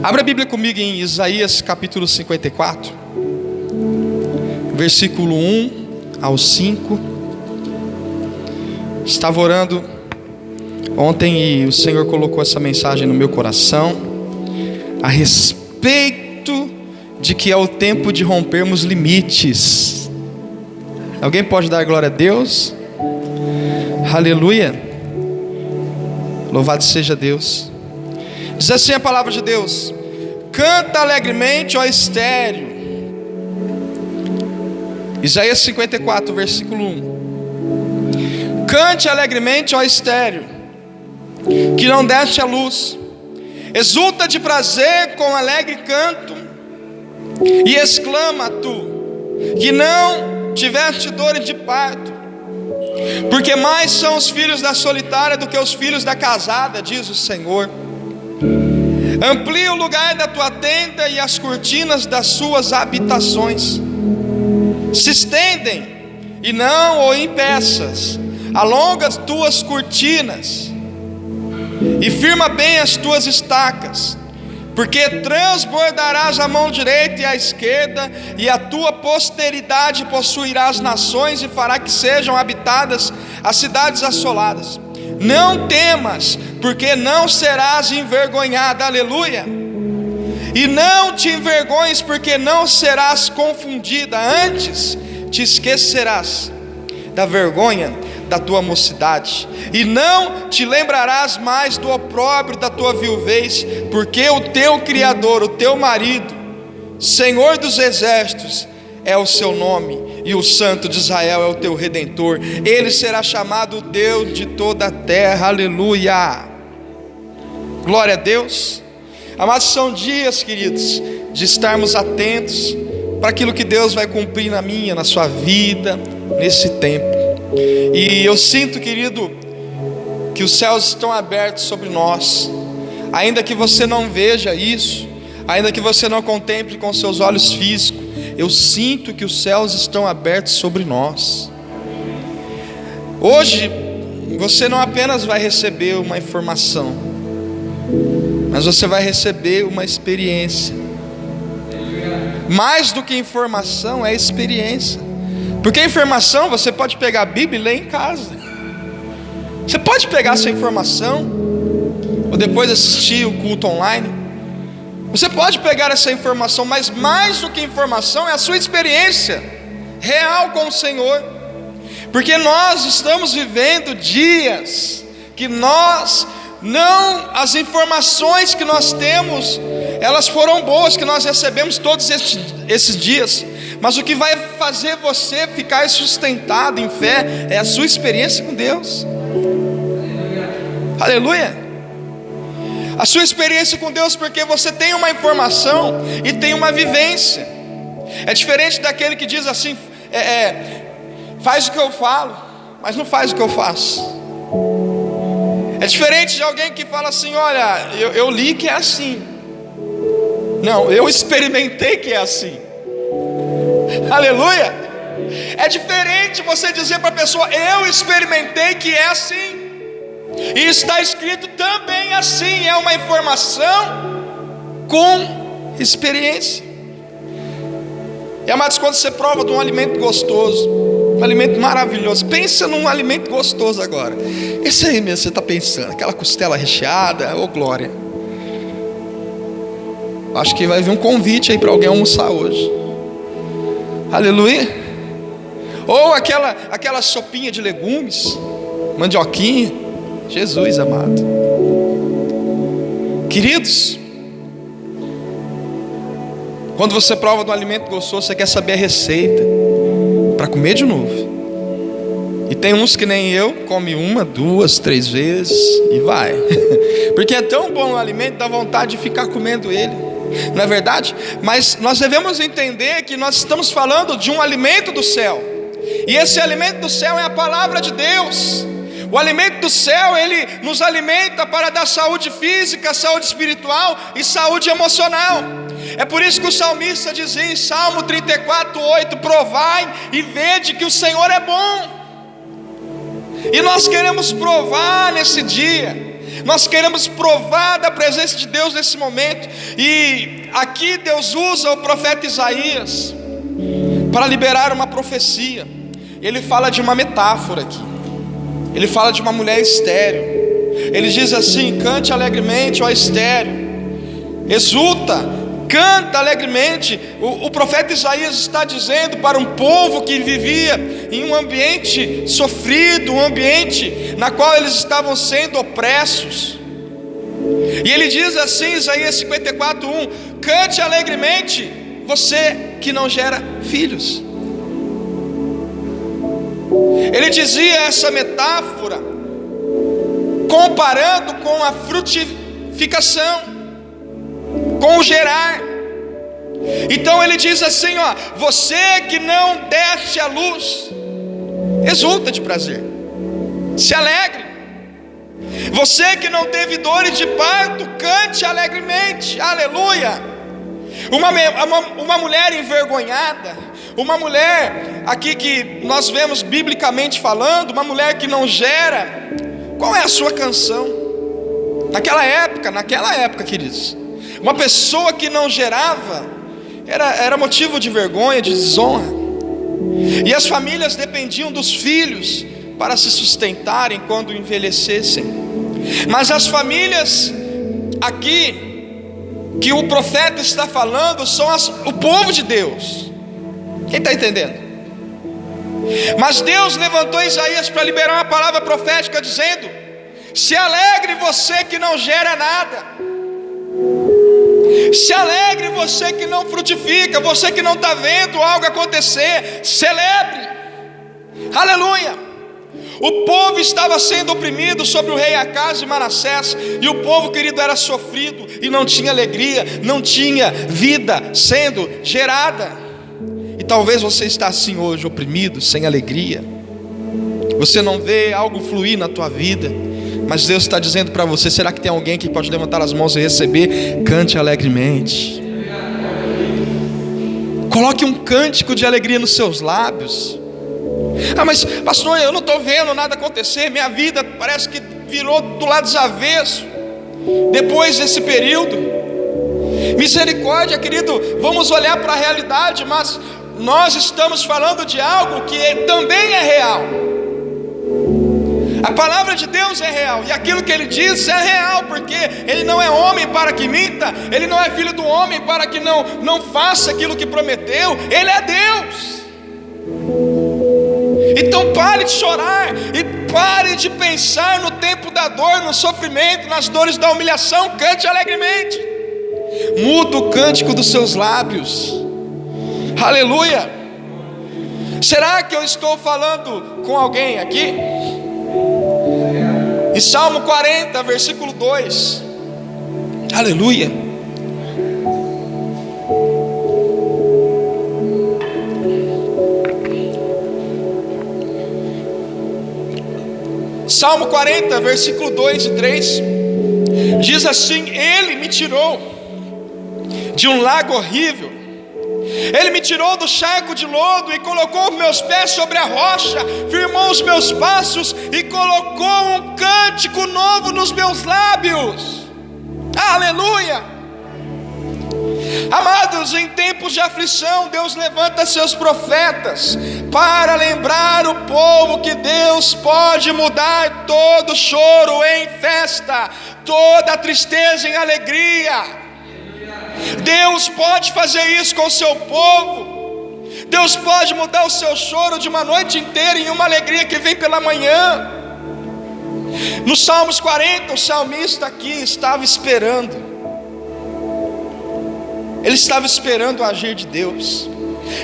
Abra a Bíblia comigo em Isaías capítulo 54, versículo 1 ao 5. Estava orando ontem e o Senhor colocou essa mensagem no meu coração a respeito de que é o tempo de rompermos limites. Alguém pode dar glória a Deus? Aleluia. Louvado seja Deus. Diz assim a palavra de Deus: canta alegremente, ó estéreo. Isaías 54, versículo 1. Cante alegremente, ó estéreo, que não deste a luz. Exulta de prazer com alegre canto, e exclama tu, que não tiveste dores de parto, porque mais são os filhos da solitária do que os filhos da casada, diz o Senhor. Amplia o lugar da tua tenda e as cortinas das suas habitações se estendem e não o impeças. Alonga as tuas cortinas e firma bem as tuas estacas, porque transbordarás a mão direita e a esquerda, e a tua posteridade possuirá as nações e fará que sejam habitadas as cidades assoladas. Não temas, porque não serás envergonhada, aleluia. E não te envergonhes, porque não serás confundida. Antes te esquecerás da vergonha da tua mocidade, e não te lembrarás mais do opróbrio da tua viuvez, porque o teu Criador, o teu marido, Senhor dos exércitos, é o seu nome, e o Santo de Israel é o teu Redentor. Ele será chamado Deus de toda a terra, aleluia. Glória a Deus. Amados, são dias, queridos, de estarmos atentos para aquilo que Deus vai cumprir na minha, na sua vida, nesse tempo. E eu sinto, querido, que os céus estão abertos sobre nós, ainda que você não veja isso, ainda que você não contemple com seus olhos físicos. Eu sinto que os céus estão abertos sobre nós. Hoje você não apenas vai receber uma informação, mas você vai receber uma experiência. Mais do que informação, é experiência. Porque informação, você pode pegar a Bíblia e ler em casa. Você pode pegar essa informação, ou depois assistir o culto online. Você pode pegar essa informação, mas mais do que informação, é a sua experiência real com o Senhor. Porque nós estamos vivendo dias que as informações que nós temos, elas foram boas, que nós recebemos todos esses dias, mas o que vai fazer você ficar sustentado em fé é a sua experiência com Deus. Aleluia. A sua experiência com Deus, porque você tem uma informação e tem uma vivência. É diferente daquele que diz assim, faz o que eu falo, mas não faz o que eu faço. É diferente de alguém que fala assim, olha, eu li que é assim. Não, eu experimentei que é assim. Aleluia. É diferente você dizer para a pessoa, eu experimentei que é assim. E está escrito também assim. É uma informação com experiência. E amados, quando você prova de um alimento gostoso, um alimento maravilhoso, pensa num alimento gostoso agora. Esse aí mesmo você está pensando, aquela costela recheada, ô glória. Acho que vai vir um convite aí para alguém almoçar hoje. Aleluia. Ou aquela sopinha de legumes, mandioquinha. Jesus amado. Queridos, quando você prova de um alimento gostoso, você quer saber a receita para comer de novo. E tem uns que nem eu, come 1, 2, 3 vezes e vai. Porque é tão bom o alimento, dá vontade de ficar comendo ele. Não é verdade? Mas nós devemos entender que nós estamos falando de um alimento do céu. E esse alimento do céu é a palavra de Deus. O alimento do céu, ele nos alimenta para dar saúde física, saúde espiritual e saúde emocional. É por isso que o salmista dizia em Salmo 34:8: provai e vede que o Senhor é bom. E nós queremos provar nesse dia, Nós queremos provar da presença de Deus nesse momento. E aqui Deus usa o profeta Isaías para liberar uma profecia. Ele fala de uma metáfora aqui. Ele fala de uma mulher estéril. Ele diz assim: cante alegremente, ó estéril, exulta, canta alegremente. O profeta Isaías está dizendo para um povo que vivia em um ambiente sofrido, um ambiente na qual eles estavam sendo opressos. E ele diz assim, Isaías 54:1: cante alegremente, você que não gera filhos. Ele dizia essa metáfora comparando com a frutificação, com o gerar. Então ele diz assim, ó: você que não deste a luz, exulta de prazer, se alegre. Você que não teve dores de parto, cante alegremente, aleluia. Uma mulher envergonhada, uma mulher aqui que nós vemos biblicamente falando, uma mulher que não gera, qual é a sua canção? Naquela época, queridos, uma pessoa que não gerava era motivo de vergonha, de desonra. E as famílias dependiam dos filhos para se sustentarem quando envelhecessem. Mas as famílias aqui que o profeta está falando são o povo de Deus. Quem está entendendo? Mas Deus levantou Isaías para liberar uma palavra profética dizendo: se alegre você que não gera nada, se alegre você que não frutifica, você que não está vendo algo acontecer, celebre, aleluia. O povo estava sendo oprimido sobre o rei Acaz e Manassés, e o povo, querido, era sofrido e não tinha alegria, não tinha vida sendo gerada. E talvez você está assim hoje, oprimido, sem alegria. Você não vê algo fluir na tua vida, mas Deus está dizendo para você: será que tem alguém que pode levantar as mãos e receber? Cante alegremente. Coloque um cântico de alegria nos seus lábios. Ah, mas pastor, eu não estou vendo nada acontecer, minha vida parece que virou do lado dos avessos depois desse período. Misericórdia, querido, vamos olhar para a realidade, mas nós estamos falando de algo que também é real. A palavra de Deus é real, e aquilo que Ele diz é real, porque Ele não é homem para que minta, Ele não é filho do homem para que não faça aquilo que prometeu. Ele é Deus. Então pare de chorar e pare de pensar no tempo da dor, no sofrimento, nas dores da humilhação. Cante alegremente. Muda o cântico dos seus lábios. Aleluia. Será que eu estou falando com alguém aqui? Em Salmo 40, versículo 2. Aleluia. Salmo 40, versículo 2 e 3, diz assim: Ele me tirou de um lago horrível, Ele me tirou do charco de lodo e colocou meus pés sobre a rocha, firmou os meus passos e colocou um cântico novo nos meus lábios. Aleluia. Amados, em tempos de aflição, Deus levanta seus profetas para lembrar o povo que Deus pode mudar todo choro em festa, toda tristeza em alegria. Deus pode fazer isso com o seu povo. Deus pode mudar o seu choro de uma noite inteira em uma alegria que vem pela manhã. No Salmos 40, o salmista aqui estava esperando. Ele estava esperando o agir de Deus.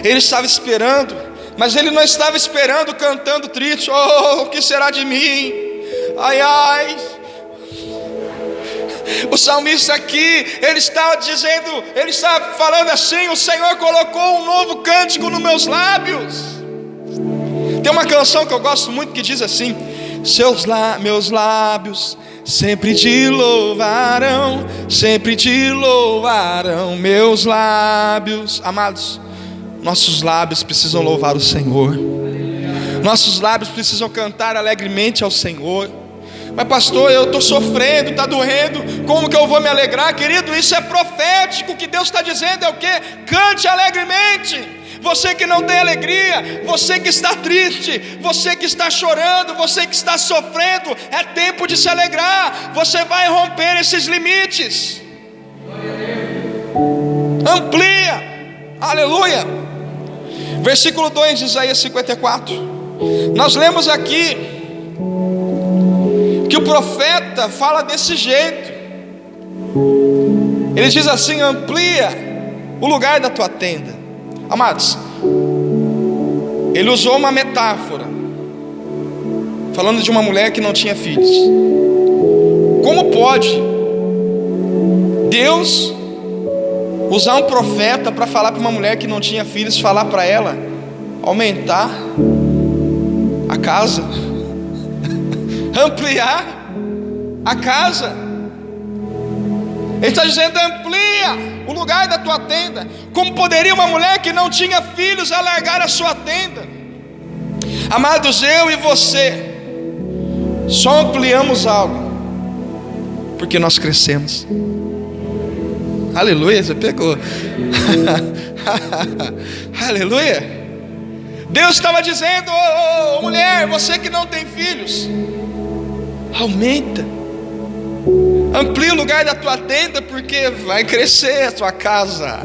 Ele estava esperando, mas ele não estava esperando cantando triste: oh, o que será de mim? Ai, ai. O salmista aqui, ele estava dizendo, ele estava falando assim: o Senhor colocou um novo cântico nos meus lábios. Tem uma canção que eu gosto muito que diz assim: meus lábios sempre te louvarão, sempre te louvarão, meus lábios. Amados, nossos lábios precisam louvar o Senhor. Nossos lábios precisam cantar alegremente ao Senhor. Mas pastor, eu estou sofrendo, está doendo, como que eu vou me alegrar? Querido, isso é profético. O que Deus está dizendo é o quê? Cante alegremente. Você que não tem alegria, você que está triste, você que está chorando, você que está sofrendo, é tempo de se alegrar. Você vai romper esses limites. Amplia, aleluia. Versículo 2 de Isaías 54. Nós lemos aqui que o profeta fala desse jeito. Ele diz assim: amplia o lugar da tua tenda. Amados, ele usou uma metáfora, falando de uma mulher que não tinha filhos. Como pode Deus usar um profeta para falar para uma mulher que não tinha filhos, falar para ela aumentar a casa, ampliar a casa? Ele está dizendo: amplia o lugar da tua tenda. Como poderia uma mulher que não tinha filhos alargar a sua tenda? Amados, eu e você só ampliamos algo porque nós crescemos. Aleluia, você pegou. Aleluia. Deus estava dizendo: ô mulher, você que não tem filhos, aumenta, amplia o lugar da tua tenda, porque vai crescer a tua casa.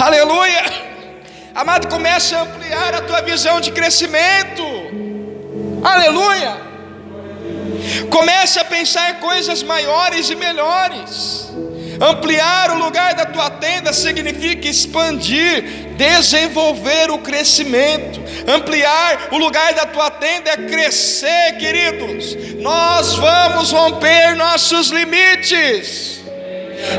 Aleluia. Amado, comece a ampliar a tua visão de crescimento. Aleluia. Comece a pensar em coisas maiores e melhores. Ampliar o lugar da tua tenda significa expandir, desenvolver o crescimento. Ampliar o lugar da tua tenda é crescer, queridos. Nós vamos romper nossos limites.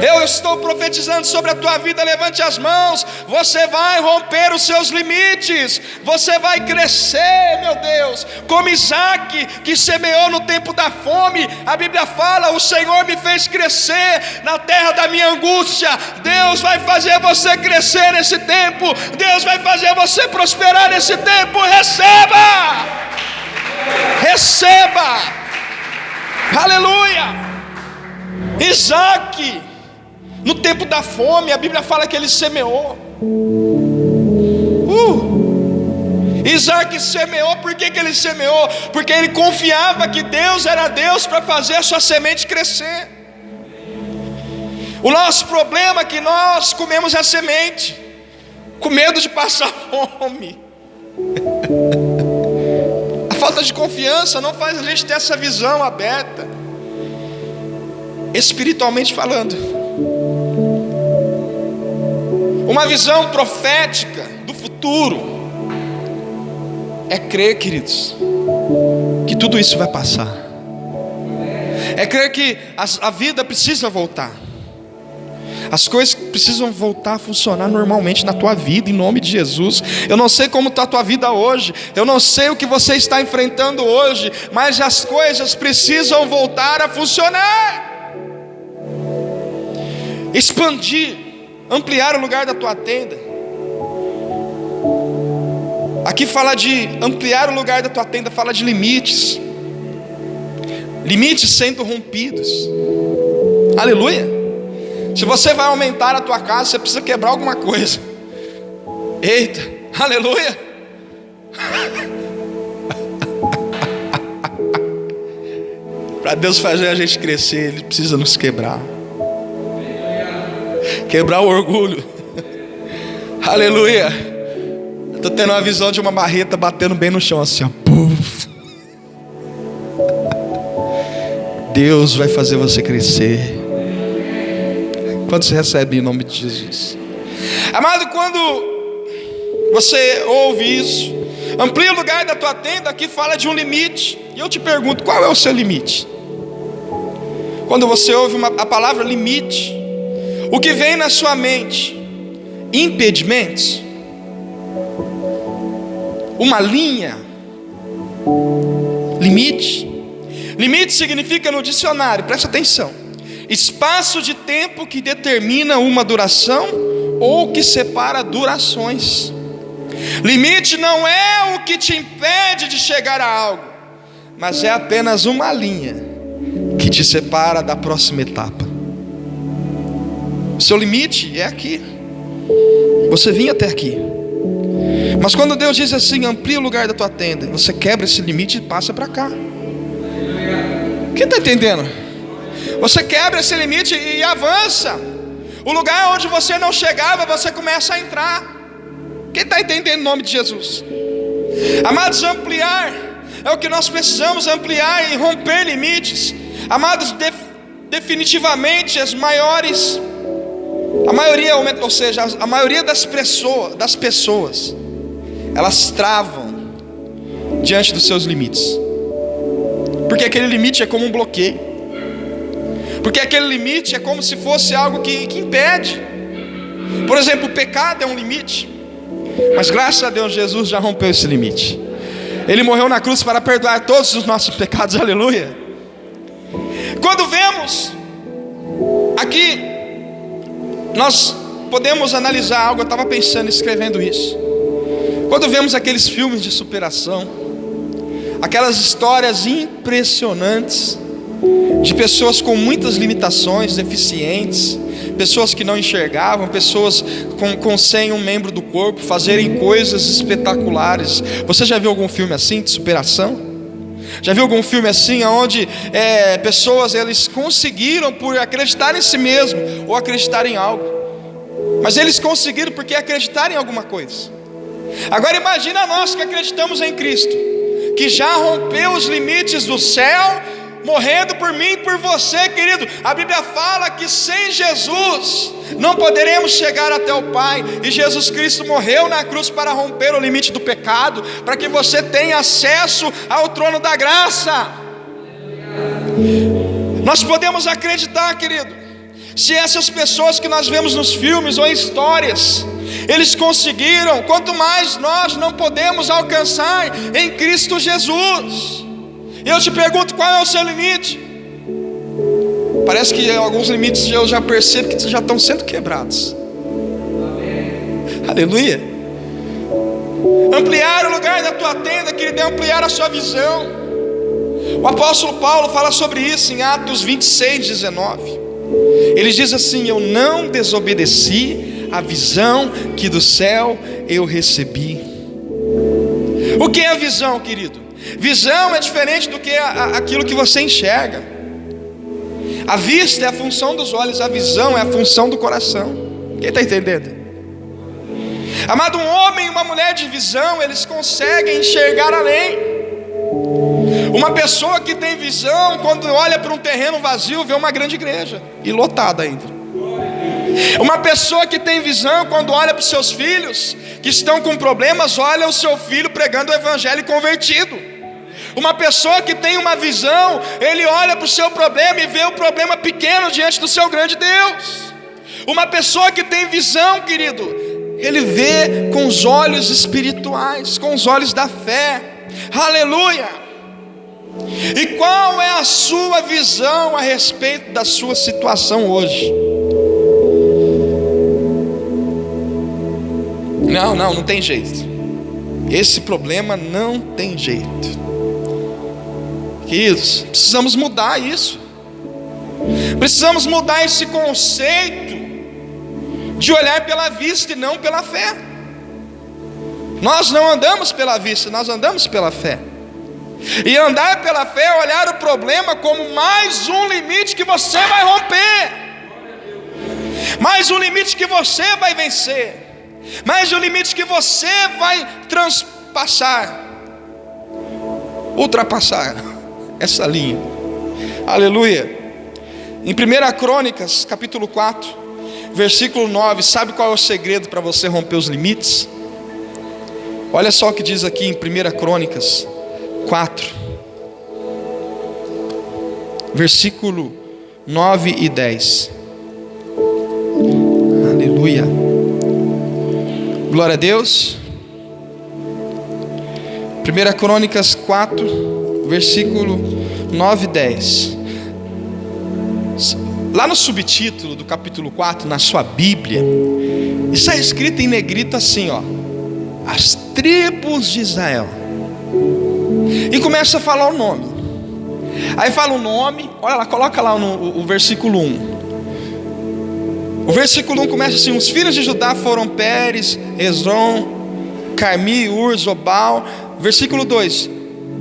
Eu estou profetizando sobre a tua vida. Levante as mãos. Você vai romper os seus limites. Você vai crescer, meu Deus. Como Isaac, que semeou no tempo da fome. A Bíblia fala: o Senhor me fez crescer na terra da minha angústia. Deus vai fazer você crescer nesse tempo. Deus vai fazer você prosperar nesse tempo. Receba! Receba! Aleluia! Isaac, no tempo da fome, a Bíblia fala que ele semeou. Isaac semeou. Por que ele semeou? Porque ele confiava que Deus era Deus para fazer a sua semente crescer. O nosso problema é que nós comemos a semente com medo de passar fome. A falta de confiança não faz a gente ter essa visão aberta, espiritualmente falando. Uma visão profética do futuro é crer, queridos, que tudo isso vai passar. É crer que a vida precisa voltar. As coisas precisam voltar a funcionar normalmente na tua vida, em nome de Jesus. Eu não sei como está a tua vida hoje, eu não sei o que você está enfrentando hoje, mas as coisas precisam voltar a funcionar. Expandir, ampliar o lugar da tua tenda. Aqui fala de ampliar o lugar da tua tenda, fala de limites. Limites sendo rompidos. Aleluia. Se você vai aumentar a tua casa, você precisa quebrar alguma coisa. Eita, aleluia. Para Deus fazer a gente crescer, Ele precisa nos quebrar. Quebrar o orgulho. Aleluia. Estou tendo uma visão de uma marreta batendo bem no chão assim, ó. Puf. Deus vai fazer você crescer. Quantos recebem em nome de Jesus? Amado, quando você ouve isso, amplia o lugar da tua tenda, aqui fala de um limite. E eu te pergunto, qual é o seu limite? Quando você ouve a palavra limite, o que vem na sua mente? Impedimentos? Uma linha? Limite? Limite significa, no dicionário, presta atenção, espaço de tempo que determina uma duração ou que separa durações. Limite não é o que te impede de chegar a algo, mas é apenas uma linha que te separa da próxima etapa. O seu limite é aqui. Você vinha até aqui. Mas quando Deus diz assim, amplia o lugar da tua tenda, você quebra esse limite e passa para cá. Quem está entendendo? Você quebra esse limite e avança. O lugar onde você não chegava, você começa a entrar. Quem está entendendo em nome de Jesus? Amados, ampliar é o que nós precisamos, ampliar e romper limites. Amados, definitivamente a maioria das pessoas, elas travam diante dos seus limites, porque aquele limite é como um bloqueio, porque aquele limite é como se fosse algo que impede. Por exemplo, o pecado é um limite, mas graças a Deus Jesus já rompeu esse limite. Ele morreu na cruz para perdoar todos os nossos pecados, aleluia. Quando vemos aqui, nós podemos analisar algo. Eu estava pensando, escrevendo isso. Quando vemos aqueles filmes de superação, aquelas histórias impressionantes de pessoas com muitas limitações, deficientes, pessoas que não enxergavam, pessoas sem um membro do corpo, fazerem coisas espetaculares. Você já viu algum filme assim de superação? Já viu algum filme assim, onde pessoas eles conseguiram por acreditar em si mesmo ou acreditar em algo, mas eles conseguiram porque acreditaram em alguma coisa. Agora imagina nós que acreditamos em Cristo, que já rompeu os limites do céu, morrendo por mim e por você, querido. A Bíblia fala que sem Jesus não poderemos chegar até o Pai, e Jesus Cristo morreu na cruz para romper o limite do pecado, para que você tenha acesso ao trono da graça. Nós podemos acreditar, querido, se essas pessoas que nós vemos nos filmes ou em histórias, eles conseguiram, quanto mais nós não podemos alcançar em Cristo Jesus. E eu te pergunto, qual é o seu limite? Parece que alguns limites eu já percebo que já estão sendo quebrados. Aleluia. Ampliar o lugar da tua tenda, querido, é ampliar a sua visão. O apóstolo Paulo fala sobre isso em Atos 26:19. Ele diz assim: eu não desobedeci a visão que do céu eu recebi. O que é a visão, querido? Visão é diferente do que aquilo que você enxerga. A vista é a função dos olhos, a visão é a função do coração. Quem está entendendo? Amado, um homem e uma mulher de visão, eles conseguem enxergar além. Uma pessoa que tem visão, quando olha para um terreno vazio, vê uma grande igreja, e lotada ainda. Uma pessoa que tem visão, quando olha para os seus filhos que estão com problemas, olha o seu filho pregando o evangelho e convertido. Uma pessoa que tem uma visão, ele olha para o seu problema e vê o problema pequeno diante do seu grande Deus. Uma pessoa que tem visão, querido, ele vê com os olhos espirituais, com os olhos da fé. Aleluia! E qual é a sua visão a respeito da sua situação hoje? Não tem jeito. Esse problema não tem jeito. Queridos, precisamos mudar isso. Precisamos mudar esse conceito de olhar pela vista e não pela fé. Nós não andamos pela vista, nós andamos pela fé. E andar pela fé é olhar o problema como mais um limite que você vai romper, mais um limite que você vai vencer, mais um limite que você vai ultrapassar essa linha. Aleluia. Em 1 Crônicas, capítulo 4, versículo 9, sabe qual é o segredo para você romper os limites? Olha só o que diz aqui em 1 Crônicas 4, versículo 9 e 10. Aleluia. Glória a Deus. 1 Crônicas 4, versículo 9 e 10. Lá no subtítulo do capítulo 4, na sua Bíblia, está escrito em negrito assim, ó: as tribos de Israel. E começa a falar o nome. Aí fala o nome, olha lá, coloca lá o versículo 1. O versículo 1 começa assim: os filhos de Judá foram Pérez, Hezron, Carmi, Ur, Zobal. Versículo 2: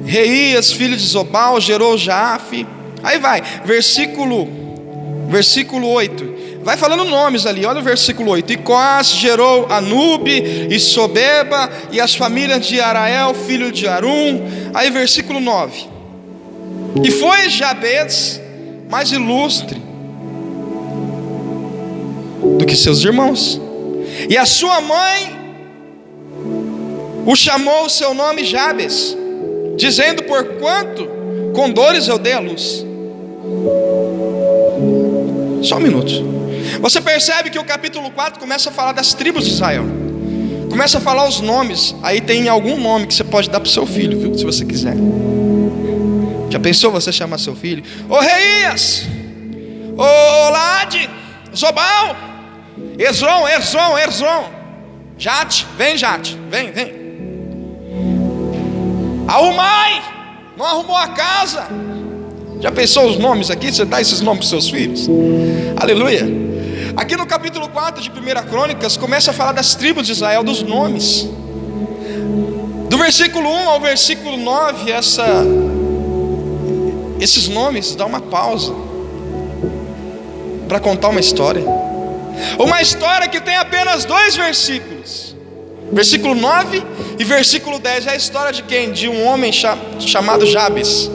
Reías, filho de Zobal, gerou Jafe. Aí vai, versículo 8, vai falando nomes ali, olha o versículo 8: E Coás gerou Anube e Sobeba, e as famílias de Arael, filho de Arum. Aí versículo 9: E foi Jabez mais ilustre do que seus irmãos, e a sua mãe o chamou o seu nome Jabes, dizendo: porquanto com dores eu dei a luz. Só um minuto. Você percebe que o capítulo 4 começa a falar das tribos de Israel, começa a falar os nomes. Aí tem algum nome que você pode dar para o seu filho, viu? Se você quiser. Já pensou você chamar seu filho? Ô Reías, ô Lade, Zobal, Hezron, Jate, vem. Arrumai, não arrumou a casa. Já pensou os nomes aqui? Você dá esses nomes para seus filhos? Aleluia. Aqui no capítulo 4 de 1 Crônicas começa a falar das tribos de Israel, dos nomes. Do versículo 1 ao versículo 9, esses nomes dão uma pausa para contar uma história. Uma história que tem apenas 2 versículos. Versículo 9 e versículo 10 é a história de quem? De um homem chamado Jabes.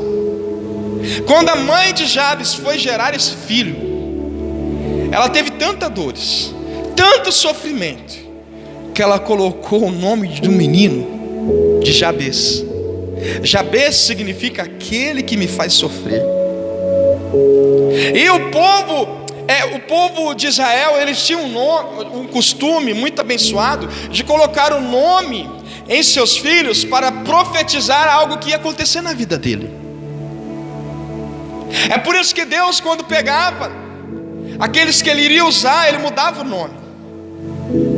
Quando a mãe de Jabes foi gerar esse filho, ela teve tantas dores, tanto sofrimento, que ela colocou o nome do menino de Jabes. Jabes significa aquele que me faz sofrer. E o povo de Israel, eles tinham um costume muito abençoado de colocar o nome em seus filhos para profetizar algo que ia acontecer na vida dele. É por isso que Deus, quando pegava aqueles que ele iria usar, ele mudava o nome.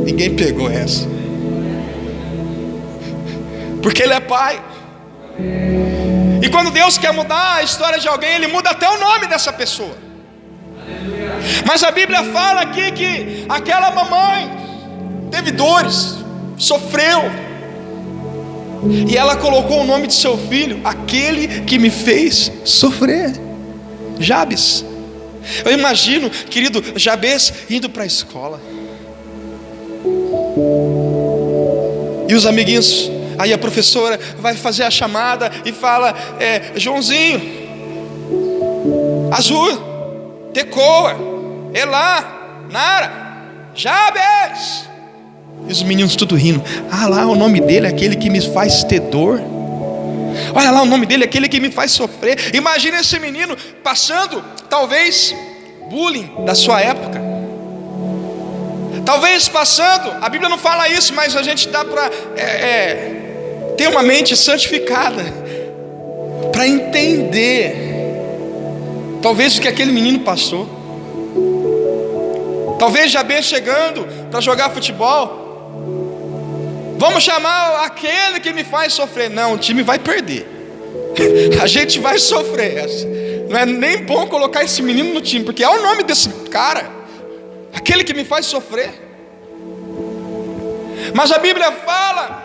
Ninguém pegou essa, porque ele é pai. E quando Deus quer mudar a história de alguém, ele muda até o nome dessa pessoa. Mas a Bíblia fala aqui que aquela mamãe teve dores, sofreu, e ela colocou o nome de seu filho: aquele que me fez sofrer, Jabes. Eu imagino, querido, Jabes indo para a escola, e os amiguinhos, aí a professora vai fazer a chamada e fala: Joãozinho, Azul, Tecoa, Elá, Nara, Jabes. E os meninos tudo rindo. Ah lá, o nome dele é aquele que me faz ter dor. Olha lá, o nome dele é aquele que me faz sofrer. Imagina esse menino passando, talvez, bullying da sua época. Talvez passando, a Bíblia não fala isso, mas a gente dá para ter uma mente santificada para entender talvez o que aquele menino passou. Talvez Jabes chegando para jogar futebol: vamos chamar aquele que me faz sofrer. Não, o time vai perder, a gente vai sofrer. Não é nem bom colocar esse menino no time, porque é o nome desse cara, aquele que me faz sofrer. Mas a Bíblia fala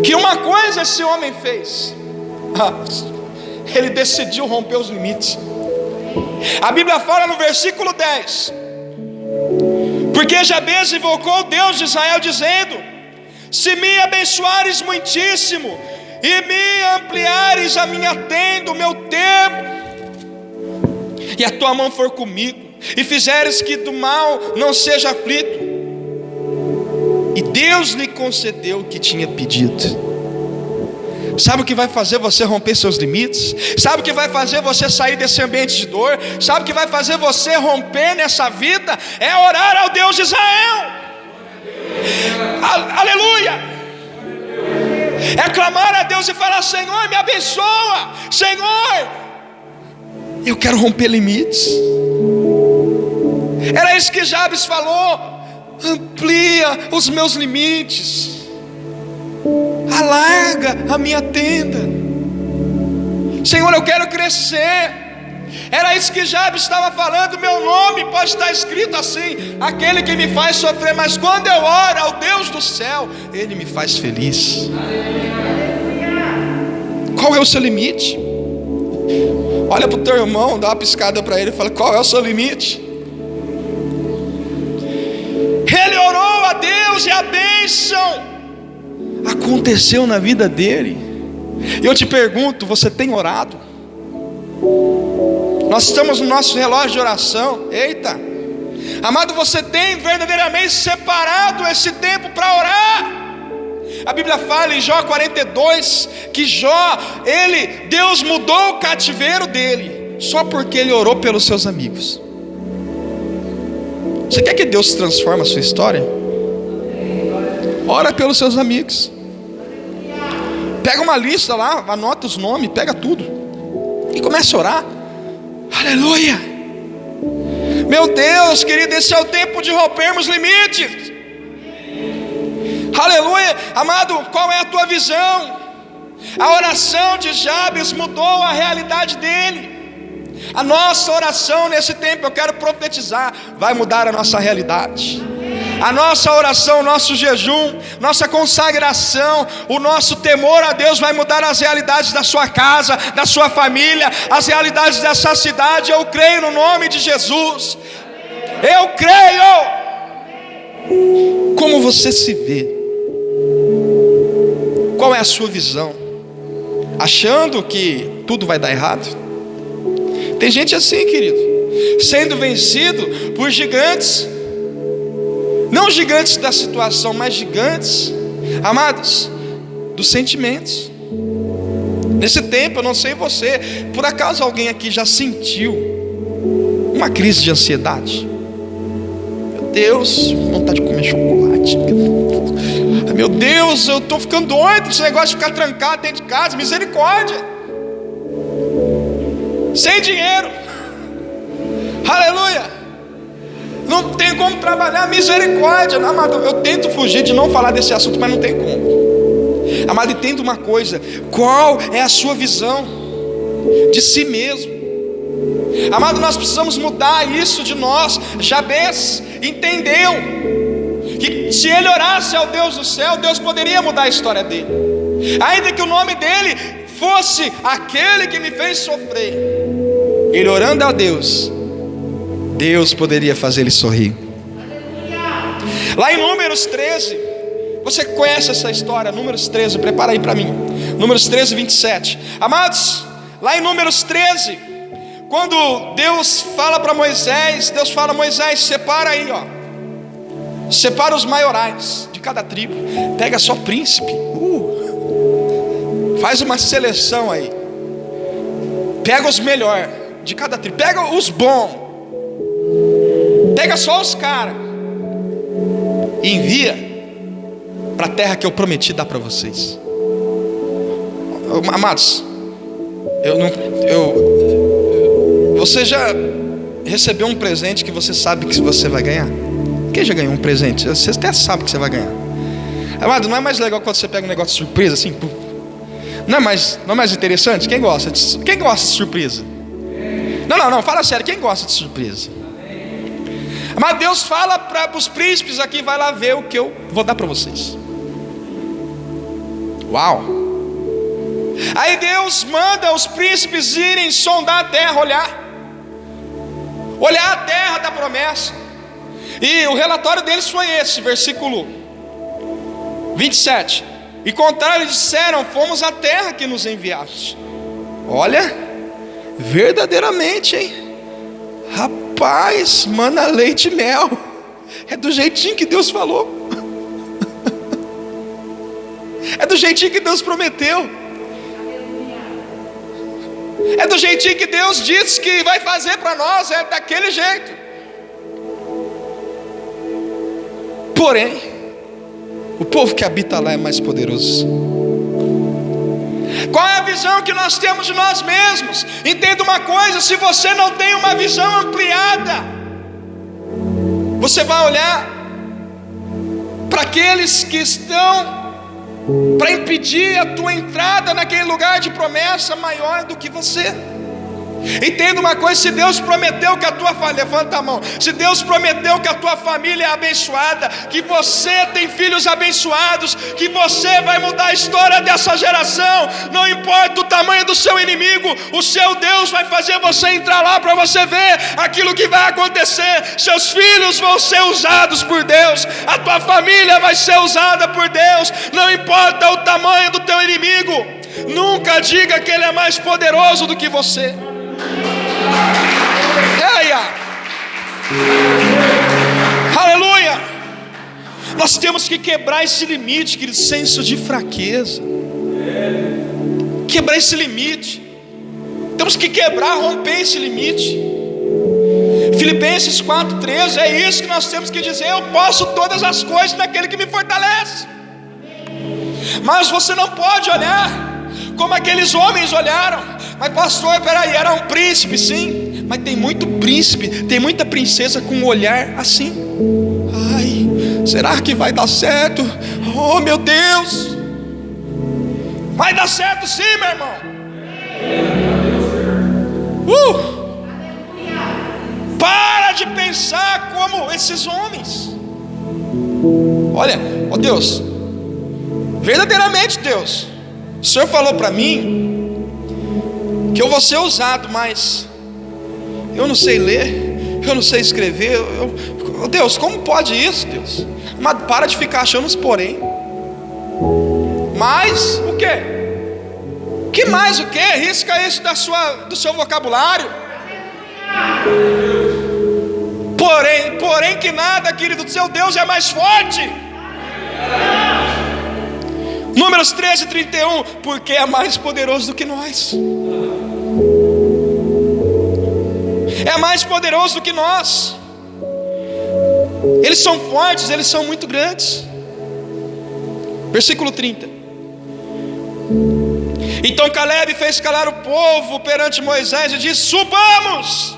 que uma coisa esse homem fez: ele decidiu romper os limites. A Bíblia fala no versículo 10: porque Jabes invocou o Deus de Israel, dizendo: se me abençoares muitíssimo e me ampliares a minha tenda, o meu tempo, e a tua mão for comigo, e fizeres que do mal não seja aflito. E Deus lhe concedeu o que tinha pedido. Sabe o que vai fazer você romper seus limites? Sabe o que vai fazer você sair desse ambiente de dor? Sabe o que vai fazer você romper nessa vida? É orar ao Deus de Israel. Aleluia. É clamar a Deus e falar: Senhor, me abençoa. Senhor, eu quero romper limites. Era isso que Jabes falou: amplia os meus limites, alarga a minha tenda. Senhor, eu quero crescer. Era isso que Jabes estava falando. Meu nome pode estar escrito assim: aquele que me faz sofrer, mas quando eu oro ao Deus do céu, Ele me faz feliz. Qual é o seu limite? Olha para o teu irmão, dá uma piscada para ele e fala: qual é o seu limite? Ele orou a Deus e a bênção aconteceu na vida dele. E eu te pergunto, você tem orado? Nós estamos no nosso relógio de oração. Eita, amado, você tem verdadeiramente separado esse tempo para orar? A Bíblia fala em Jó 42 que Jó, Deus mudou o cativeiro dele só porque ele orou pelos seus amigos. Você quer que Deus transforme a sua história? Ora pelos seus amigos. Pega uma lista lá, anota os nomes, pega tudo e começa a orar. Aleluia. Meu Deus, querido, esse é o tempo de rompermos limites. Aleluia. Amado, qual é a tua visão? A oração de Jabes mudou a realidade dele. A nossa oração nesse tempo, eu quero profetizar, vai mudar a nossa realidade. A nossa oração, o nosso jejum, nossa consagração, o nosso temor a Deus vai mudar as realidades da sua casa, da sua família, as realidades dessa cidade. Eu creio no nome de Jesus. Eu creio. Como você se vê? Qual é a sua visão? Achando que tudo vai dar errado? Tem gente assim, querido, sendo vencido por gigantes. Não gigantes da situação, mas gigantes, amados, dos sentimentos. Nesse tempo, eu não sei você, por acaso alguém aqui já sentiu uma crise de ansiedade? Meu Deus, vontade de comer chocolate. Meu Deus, eu estou ficando doido com esse negócio de ficar trancado dentro de casa. Misericórdia. Sem dinheiro. Aleluia. Não tem como trabalhar, misericórdia. Amado, eu tento fugir de não falar desse assunto, mas não tem como. Amado, entenda uma coisa: qual é a sua visão de si mesmo? Amado, nós precisamos mudar isso de nós. Jabes entendeu que se ele orasse ao Deus do céu, Deus poderia mudar a história dele. Ainda que o nome dele fosse aquele que me fez sofrer, ele orando a Deus, Deus poderia fazer ele sorrir. Lá em Números 13, você conhece essa história? Números 13, prepara aí para mim. Números 13, 27. Amados, lá em Números 13, quando Deus fala para Moisés, Deus fala: Moisés, separa aí, ó, separa os maiorais de cada tribo, pega só príncipe, faz uma seleção aí, pega os melhores de cada tribo, pega os bons, pega só os caras e envia para a terra que eu prometi dar para vocês. Amados, você já recebeu um presente que você sabe que você vai ganhar? Quem já ganhou um presente? Você até sabe que você vai ganhar. Amado, não é mais legal quando você pega um negócio de surpresa assim? Não é mais interessante? Quem gosta de surpresa? Não, fala sério, quem gosta de surpresa? Mas Deus fala para os príncipes aqui: vai lá ver o que eu vou dar para vocês. Uau! Aí Deus manda os príncipes irem sondar a terra, olhar a terra da promessa. E o relatório deles foi esse, versículo 27. E contaram e disseram: fomos à terra que nos enviaste. Olha, verdadeiramente, hein? Rapaz, mana leite e mel. É do jeitinho que Deus falou. É do jeitinho que Deus prometeu. É do jeitinho que Deus disse que vai fazer para nós. É daquele jeito. Porém, o povo que habita lá é mais poderoso. Qual é a visão que nós temos de nós mesmos? Entenda uma coisa: se você não tem uma visão ampliada, você vai olhar para aqueles que estão para impedir a tua entrada naquele lugar de promessa maior do que você. Entenda uma coisa: se Deus prometeu que a tua família, levanta a mão, se Deus prometeu que a tua família é abençoada, que você tem filhos abençoados, que você vai mudar a história dessa geração, não importa o tamanho do seu inimigo, o seu Deus vai fazer você entrar lá para você ver aquilo que vai acontecer. Seus filhos vão ser usados por Deus, a tua família vai ser usada por Deus, não importa o tamanho do teu inimigo. Nunca diga que ele é mais poderoso do que você. Aleluia. Nós temos que quebrar esse limite, querido, senso de fraqueza. Quebrar esse limite. Temos que quebrar, romper esse limite. Filipenses 4,13, é isso que nós temos que dizer: eu posso todas as coisas naquele que me fortalece. Mas você não pode olhar como aqueles homens olharam. Mas pastor, peraí, era um príncipe, sim, mas tem muito príncipe, tem muita princesa com um olhar assim. Ai, será que vai dar certo? Oh meu Deus, vai dar certo sim, meu irmão. Para de pensar como esses homens. Olha, ó Deus, verdadeiramente Deus, o Senhor falou para mim que eu vou ser usado, mas eu não sei ler, eu não sei escrever. Deus, como pode isso, Deus? Mas para de ficar achando os porém. Mas o quê? Que mais o quê? Risca isso do seu vocabulário. Porém que nada, querido, do seu Deus é mais forte. Números 13:31, porque é mais poderoso do que nós. É mais poderoso do que nós. Eles são fortes, eles são muito grandes. Versículo 30. Então Caleb fez calar o povo perante Moisés e disse: subamos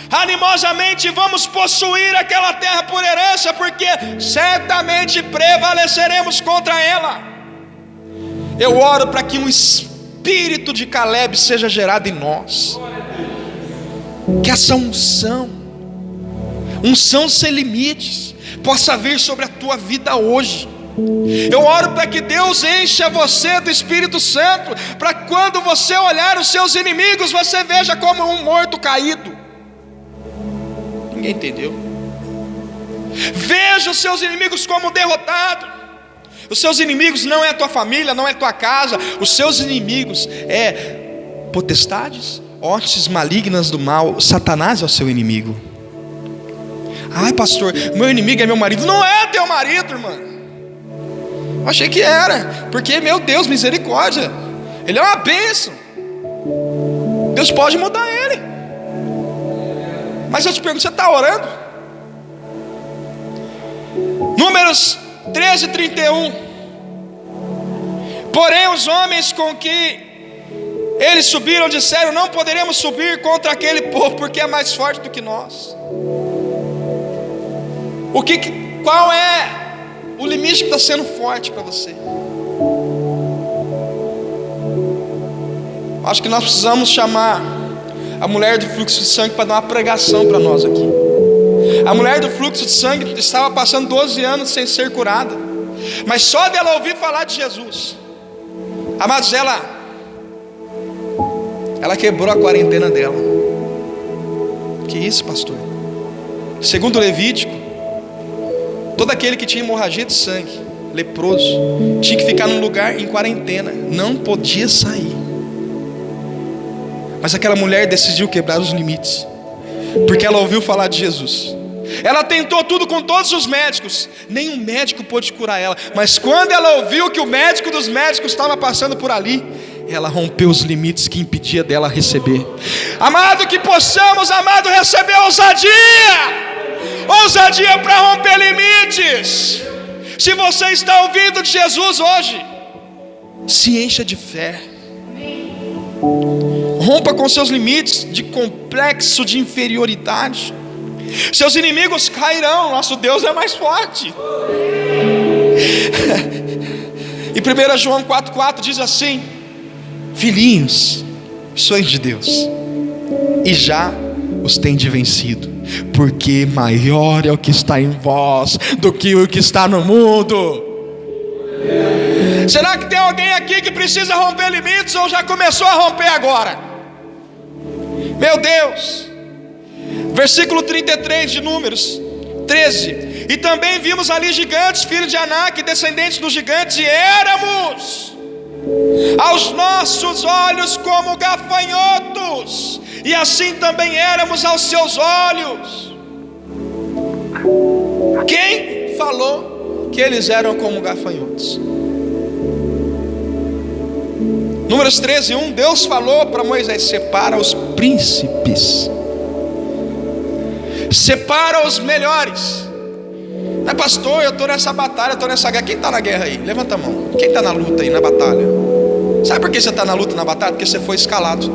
animosamente e vamos possuir aquela terra por herança, porque certamente prevaleceremos contra ela. Eu oro para que um espírito de Caleb seja gerado em nós, que essa unção sem limites possa vir sobre a tua vida hoje. Eu oro para que Deus encha você do Espírito Santo, para quando você olhar os seus inimigos, você veja como um morto caído. Ninguém entendeu? Veja os seus inimigos como derrotados. Os seus inimigos não é a tua família, não é a tua casa. Os seus inimigos é potestades, hostes malignas do mal. Satanás é o seu inimigo. Ai pastor, meu inimigo é meu marido. Não é teu marido, irmã. Eu achei que era, porque meu Deus, misericórdia, ele é uma bênção. Deus pode mudar ele. Mas eu te pergunto, você está orando? Números 13:31. Porém os homens com que eles subiram disseram: não poderemos subir contra aquele povo, porque é mais forte do que nós. Qual é o limite que está sendo forte para você? Acho que nós precisamos chamar a mulher do fluxo de sangue para dar uma pregação para nós aqui. A mulher do fluxo de sangue estava passando 12 anos sem ser curada, mas só dela ouvir falar de Jesus, amados, ela quebrou a quarentena dela. Que isso, pastor? Segundo Levítico, todo aquele que tinha hemorragia de sangue, leproso, tinha que ficar num lugar em quarentena, não podia sair. Mas aquela mulher decidiu quebrar os limites, porque ela ouviu falar de Jesus. Ela tentou tudo com todos os médicos, nenhum médico pôde curar ela. Mas quando ela ouviu que o médico dos médicos estava passando por ali, ela rompeu os limites que impedia dela receber. Amado, que possamos, amado, receber ousadia para romper limites. Se você está ouvindo de Jesus hoje, se encha de fé. Rompa com seus limites de complexo de inferioridade. Seus inimigos cairão, nosso Deus é mais forte. E 1 João 4,4 diz assim: filhinhos, sois de Deus, e já os tende vencido, porque maior é o que está em vós do que o que está no mundo. Será que tem alguém aqui que precisa romper limites, ou já começou a romper agora? Meu Deus. Versículo 33 de Números 13: e também vimos ali gigantes, filhos de Anak, descendentes dos gigantes, e éramos aos nossos olhos como gafanhotos, e assim também éramos aos seus olhos. Quem falou que eles eram como gafanhotos? Números 13:1, Deus falou para Moisés: separa os príncipes, separa os melhores. Não é, pastor, eu estou nessa batalha, estou nessa guerra. Quem está na guerra aí? Levanta a mão. Quem está na luta aí, na batalha? Sabe por que você está na luta, na batalha? Porque você foi escalado.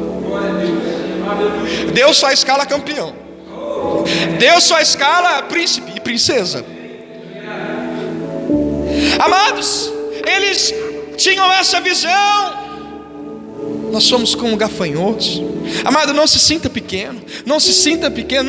Deus só escala campeão. Deus só escala príncipe e princesa. Amados, eles tinham essa visão. Nós somos como gafanhotos. Amado, não se sinta pequeno. Não se sinta pequeno.